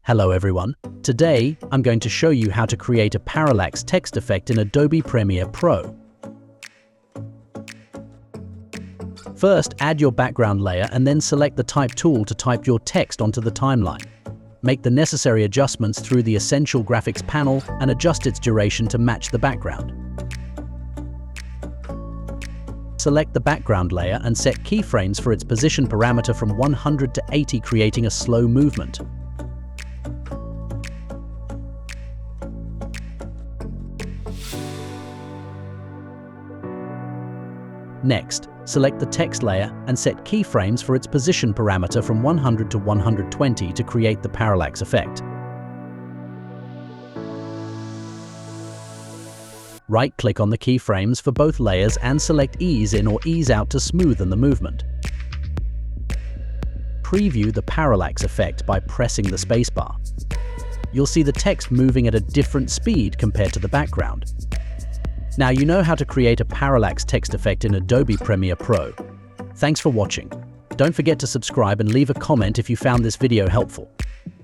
Hello everyone. Today, I'm going to show you how to create a parallax text effect in Adobe Premiere Pro. First, add your background layer and then select the Type tool to type your text onto the timeline. Make the necessary adjustments through the Essential Graphics panel and adjust its duration to match the background. Select the background layer and set keyframes for its position parameter from 100 to 80, creating a slow movement. Next, select the text layer and set keyframes for its position parameter from 100 to 120 to create the parallax effect. Right-click on the keyframes for both layers and select Ease In or Ease Out to smoothen the movement. Preview the parallax effect by pressing the spacebar. You'll see the text moving at a different speed compared to the background. Now you know how to create a parallax text effect in Adobe Premiere Pro. Thanks for watching. Don't forget to subscribe and leave a comment if you found this video helpful.